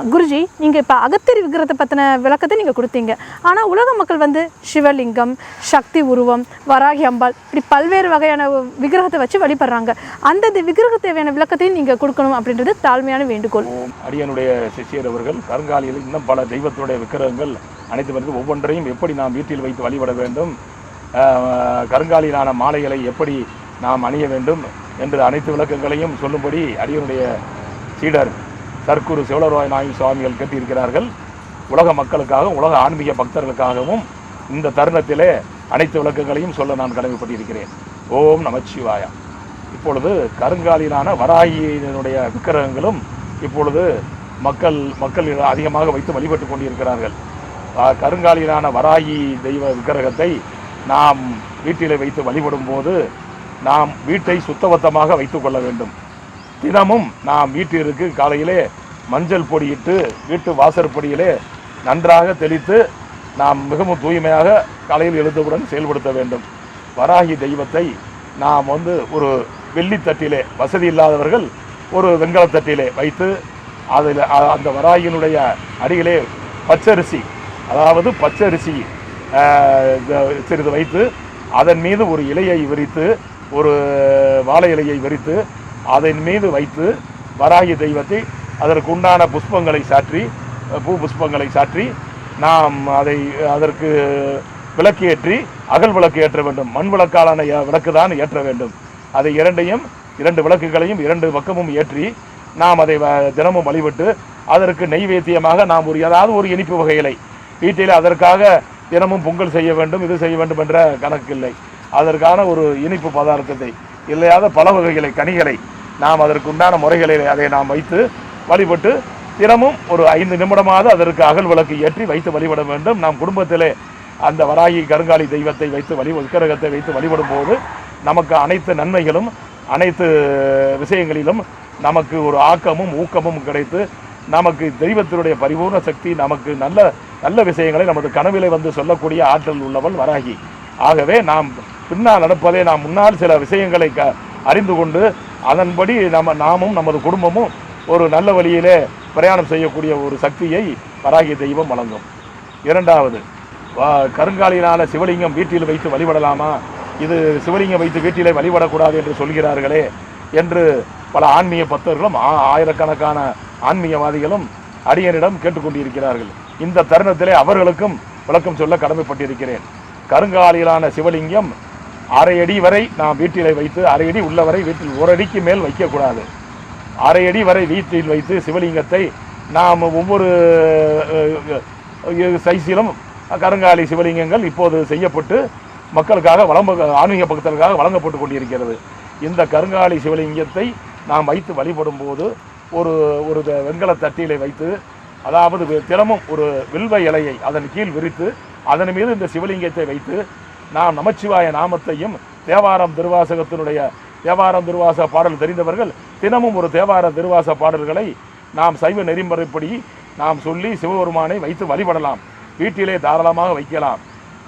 குருஜி, நீங்கள் இப்போ அகத்தியர் விக்கிரகத்தை பற்றின விளக்கத்தை நீங்கள் கொடுத்தீங்க. ஆனால் உலக மக்கள் வந்து சிவலிங்கம், சக்தி உருவம், வராகி அம்பாள், இப்படி பல்வேறு வகையான விக்கிரகத்தை வச்சு வழிபடுறாங்க. அந்தந்த விக்கிரக தேவையான விளக்கத்தையும் நீங்கள் கொடுக்கணும் அப்படின்றது தாழ்மையான வேண்டுகோள். அடியனுடைய சிஷியர் அவர்கள் கருங்காலியில் இன்னும் பல தெய்வத்துடைய விக்கிரகங்கள் அனைத்து வந்து ஒவ்வொன்றையும் எப்படி நாம் வீட்டில் வைத்து வழிபட வேண்டும், கருங்காலியிலான மாலைகளை எப்படி நாம் அணிய வேண்டும் என்று அனைத்து விளக்கங்களையும் சொல்லும்படி அடியனுடைய சீடர் சர்க்குரு சிவலராய நாயக சுவாமிகள் கேட்டிருக்கிறார்கள். உலக மக்களுக்காகவும் உலக ஆன்மீக பக்தர்களுக்காகவும் இந்த தருணத்திலே அனைத்து விளக்கங்களையும் சொல்ல நான் கடமைப்பட்டிருக்கிறேன். ஓம் நமச்சிவாயா. இப்பொழுது கருங்காலிலான வராகியினுடைய விக்கிரகங்களும் இப்பொழுது மக்கள் அதிகமாக வைத்து வழிபட்டு கொண்டிருக்கிறார்கள். கருங்காலிலான வராகி தெய்வ விக்கிரகத்தை நாம் வீட்டிலே வைத்து வழிபடும் போது நாம் வீட்டை சுத்தபத்தமாக வைத்து கொள்ள வேண்டும். தினமும் நாம் வீட்டிற்கு காலையிலே மஞ்சள் பொடியிட்டு வீட்டு வாசற்படியிலே நன்றாக தெளித்து நாம் மிகவும் தூய்மையாக காலையில் எழுந்தவுடன் செயல்படுத்த வேண்டும். வராகி தெய்வத்தை நாம் ஒரு வெள்ளித்தட்டிலே, வசதி இல்லாதவர்கள் ஒரு வெண்கலத்தட்டிலே வைத்து அதில் அந்த வராகியினுடைய அடியிலே பச்சரிசி, அதாவது பச்சரிசி சிறிது வைத்து அதன் மீது ஒரு இலையை விரித்து, ஒரு வாழை இலையை விரித்து அதன் மீது வைத்து வராகி தெய்வத்தை அதற்கு உண்டான புஷ்பங்களை சாற்றி, பூ புஷ்பங்களை சாற்றி நாம் அதற்கு விளக்கு ஏற்றி, அகல் விளக்கு ஏற்ற வேண்டும். மண் விளக்காலான விளக்கு தான் ஏற்ற வேண்டும். அதை இரண்டு விளக்குகளையும் இரண்டு பக்கமும் ஏற்றி நாம் அதை தினமும் வழிபட்டு அதற்கு நெய்வேத்தியமாக நாம் ஏதாவது ஒரு இனிப்பு வகைகளை வீட்டில் அதற்காக தினமும் பொங்கல் செய்ய வேண்டும், இது செய்ய வேண்டும் என்ற கணக்கில்லை. அதற்கான ஒரு இனிப்பு பதார்த்தத்தை இல்லையாத பல வகைகளை, கனிகளை நாம் அதற்கு உண்டான முறைகளில் அதை நாம் வைத்து வழிபட்டு தினமும் ஒரு 5 நிமிடமாவது அதற்கு அகல் விளக்கு ஏற்றி வைத்து வழிபட வேண்டும். நாம் குடும்பத்திலே அந்த வராகி கருங்காலி தெய்வத்தை வைத்து விக்கிரகத்தை வைத்து வழிபடும் போது நமக்கு அனைத்து நன்மைகளும் அனைத்து விஷயங்களிலும் நமக்கு ஒரு ஆக்கமும் ஊக்கமும் கிடைத்து நமக்கு தெய்வத்தினுடைய பரிபூர்ண சக்தி, நமக்கு நல்ல நல்ல விஷயங்களை நமது கனவிலே வந்து சொல்லக்கூடிய ஆற்றல் உள்ளவள் வராகி. ஆகவே நாம் பின்னால் நடப்பதை நாம் முன்னால் சில விஷயங்களை அறிந்து கொண்டு அதன்படி நாமும் நமது குடும்பமும் ஒரு நல்ல வழியிலே பிரயாணம் செய்யக்கூடிய ஒரு சக்தியை வராகி தெய்வம் வழங்கும். இரண்டாவது, கருங்காலியிலான சிவலிங்கம் வீட்டில் வைத்து வழிபடலாமா, இது சிவலிங்கம் வைத்து வீட்டிலே வழிபடக்கூடாது என்று சொல்கிறார்களே என்று பல ஆன்மீக பக்தர்களும் ஆயிரக்கணக்கான ஆன்மீகவாதிகளும் அடியனிடம் கேட்டுக்கொண்டிருக்கிறார்கள். இந்த தருணத்திலே அவர்களுக்கும் விளக்கம் சொல்ல கடமைப்பட்டிருக்கிறேன். கருங்காலியிலான சிவலிங்கம் 1/2 அடி வரை நாம் வீட்டிலே வைத்து, 1/2 அடி உள்ளவரை வீட்டில் 1 அடிக்கு மேல் வைக்கக்கூடாது. 1/2 அடி வரை வீட்டில் வைத்து சிவலிங்கத்தை நாம் ஒவ்வொரு சைஸிலும் கருங்காலி சிவலிங்கங்கள் இப்போது செய்யப்பட்டு மக்களுக்காக ஆன்மீக பக்தர்களுக்காக வழங்கப்பட்டு கொண்டிருக்கிறது. இந்த கருங்காலி சிவலிங்கத்தை நாம் வைத்து வழிபடும் போது ஒரு வெண்கல தட்டிலை வைத்து, அதாவது தினமும் ஒரு வில்வ இலையை அதன் கீழ் விரித்து அதன் மீது இந்த சிவலிங்கத்தை வைத்து நாம் நமச்சிவாய நாமத்தையும் தேவாரம் திருவாசக பாடல் தெரிந்தவர்கள் தினமும் ஒரு தேவார திருவாச பாடல்களை நாம் சைவ நெறிமுறைப்படி நாம் சொல்லி சிவபெருமானை வைத்து வழிபடலாம். வீட்டிலே தாராளமாக வைக்கலாம்.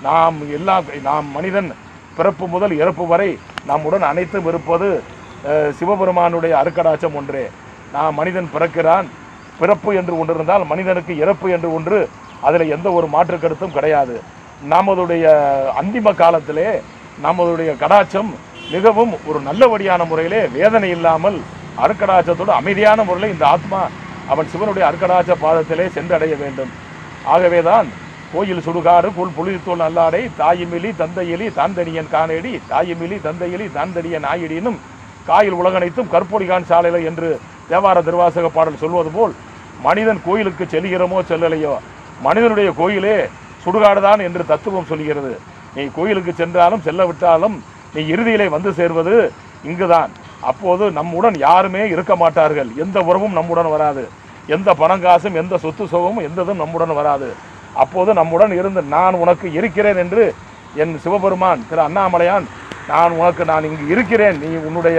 நாம் மனிதன் பிறப்பு முதல் இறப்பு வரை நம்முடன் அனைத்தும் இருப்பது சிவபெருமானுடைய அருக்கடாட்சம் ஒன்றே. மனிதன் பிறக்கிறான், பிறப்பு என்று ஒன்று இருந்தால் மனிதனுக்கு இறப்பு என்று ஒன்று, அதில் எந்த ஒரு மாற்று கருத்தும் கிடையாது. நமதுடைய அந்திம காலத்திலே நமதுடைய கடாட்சம் மிகவும் ஒரு நல்லபடியான முறையிலே வேதனை இல்லாமல் அருக்கடாட்சத்தோடு அமைதியான முறையில் இந்த ஆத்மா அவன் சிவனுடைய அருக்கடாட்ச பாதத்திலே சென்றடைய வேண்டும். ஆகவேதான் கோயில் சுடுகாடு புலித்தோல் நல்லாடை தாயுமிலி தந்தையிலி தாந்தனியன் காணேடி தாயுமிலி தந்தையிலி தாந்தனியன் ஆயிடினும் காயில் உலகனைத்தும் கற்பொடிகான் சாலையில என்று தேவார திருவாசக பாடல் சொல்வது போல், மனிதன் கோயிலுக்கு செல்கிறோமோ செல்லலையோ, மனிதனுடைய கோயிலே சுடுகாடுதான் என்று தத்துவம் சொல்கிறது. நீ கோயிலுக்கு சென்றாலும் செல்லவிட்டாலும் நீ இறுதியிலே வந்து சேர்வது இங்குதான். அப்போது நம்முடன் யாருமே இருக்க மாட்டார்கள். எந்த உறவும் நம்முடன் வராது. எந்த பணங்காசும் எந்த சொத்து சுகமும் எந்ததும் நம்முடன் வராது. அப்போது நம்முடன் இருந்து நான் உனக்கு இருக்கிறேன் என்று என் சிவபெருமான் திரு அண்ணாமலையான் நான் இங்கு இருக்கிறேன், நீ உன்னுடைய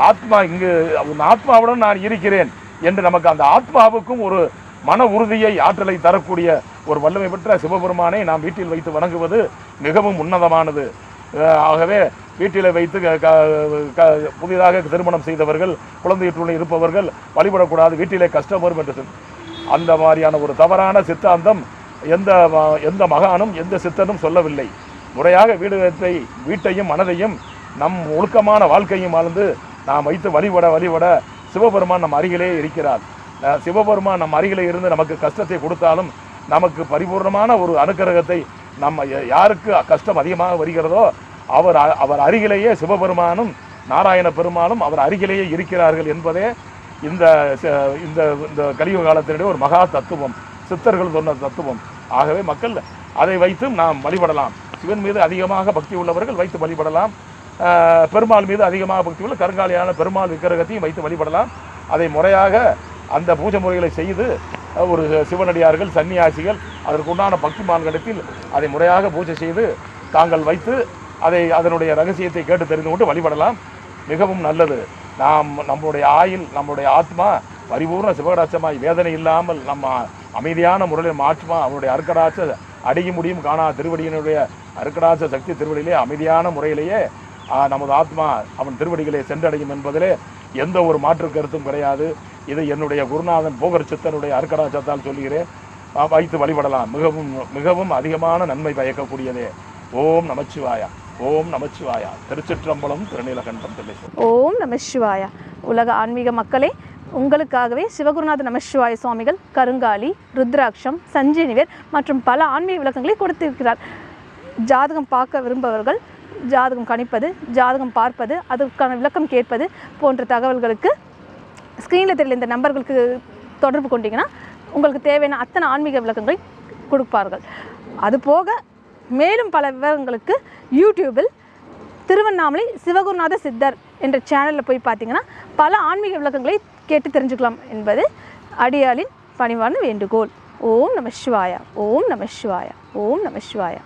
ஆத்மா இங்கு உன் ஆத்மாவுடன் நான் இருக்கிறேன் என்று நமக்கு அந்த ஆத்மாவுக்கும் ஒரு மன உறுதியை ஆற்றலை தரக்கூடிய ஒரு வல்லமை பெற்ற சிவபெருமானை நாம் வீட்டில் வைத்து வணங்குவது மிகவும் உன்னதமானது. ஆகவே வீட்டில் வைத்து புதிதாக திருமணம் செய்தவர்கள், குழந்தையுடன் இருப்பவர்கள் வழிபடக்கூடாது, வீட்டிலே கஷ்டம் வரும் என்று அந்த மாதிரியான ஒரு தவறான சித்தாந்தம் எந்த மகானும் எந்த சித்தனும் சொல்லவில்லை. முறையாக வீட்டையும் மனதையும் நம் ஒழுக்கமான வாழ்க்கையும் வாழ்ந்து நாம் வைத்து வழிபட சிவபெருமான் நம் அருகிலே இருக்கிறார். சிவபெருமான் நம் அருகிலே இருந்து நமக்கு கஷ்டத்தை கொடுத்தாலும் நமக்கு பரிபூர்ணமான ஒரு அனுக்கிரகத்தை நம்ம யாருக்கு கஷ்டம் அதிகமாக வருகிறதோ அவர் அருகிலேயே சிவபெருமானும் நாராயண பெருமானும் அவர் அருகிலேயே இருக்கிறார்கள் என்பதே இந்த இந்த இந்த கலியுக காலத்தினுடைய ஒரு மகா தத்துவம், சித்தர்கள் சொன்ன தத்துவம். ஆகவே மக்கள் அதை வைத்தும் நாம் வழிபடலாம். சிவன் மீது அதிகமாக பக்தி உள்ளவர்கள் வைத்து வழிபடலாம். பெருமாள் மீது அதிகமாக பக்தி உள்ள கருங்காலியான பெருமாள் விக்கிரகத்தையும் வைத்து வழிபடலாம். அதை முறையாக அந்த பூஜை முறைகளை செய்து ஒரு சிவனடியார்கள் சன்னியாசிகள் அதற்குண்டான பக்திமான்களிடத்தில் அதை முறையாக பூஜை செய்து தாங்கள் வைத்து அதனுடைய ரகசியத்தை கேட்டு தெரிந்து கொண்டு வழிபடலாம். மிகவும் நல்லது. நம்முடைய ஆயுள் நம்முடைய ஆத்மா பரிபூர்ண சிவகடாட்சமாய் வேதனை இல்லாமல் நம்ம அமைதியான முறையில் ஆத்மா அவனுடைய அருக்கடாட்ச அடைய முடியும் காணா திருவடியினுடைய அருக்கடாட்ச சக்தி திருவடியிலே அமைதியான முறையிலேயே நமது ஆத்மா அவன் திருவடிகளை சென்றடையும் என்பதிலே எந்த ஒரு மாற்று கருத்தும் கிடையாது. இது என்னுடைய குருநாதன் போகர் சித்தனுடைய அருக்கடாட்சத்தால் சொல்கிறேன். வைத்து வழிபடலாம். மிகவும் மிகவும் அதிகமான நன்மை பயக்கக்கூடியதே. ஓம் நமச்சிவாயா, ஓம் நமச்சிவாயா. திருச்சிற்றம்பலம், திருநீலகண்டம், தில்லைசூர். ஓம் நமசிவாயா. உலக ஆன்மீக மக்களே, உங்களுக்காகவே சிவகுருநாத நமசிவாய சுவாமிகள் கருங்காலி, ருத்ராட்சம், சஞ்சீனிவேர் மற்றும் பல ஆன்மீக விளக்கங்களை கொடுத்திருக்கிறார். ஜாதகம் பார்க்க விரும்பவர்கள் ஜாதகம் கணிப்பது, ஜாதகம் பார்ப்பது, அதற்கான விளக்கம் கேட்பது போன்ற தகவல்களுக்கு ஸ்க்ரீனில் தெரியல இந்த நம்பர்களுக்கு தொடர்பு கொண்டீங்கன்னா உங்களுக்கு தேவையான அத்தனை ஆன்மீக விளக்கங்களை கொடுப்பார்கள். அதுபோக மேலும் பல விவரங்களுக்கு யூடியூபில் திருவண்ணாமலை சிவகுருநாத சித்தர் என்ற சேனலில் போய் பார்த்தீங்கன்னா பல ஆன்மீக விளக்கங்களை கேட்டு தெரிஞ்சுக்கலாம் என்பது அடியாளின் பணிவான வேண்டுகோள். ஓம் நமசிவாயா, ஓம் நமசிவாயா, ஓம் நமசிவாயா.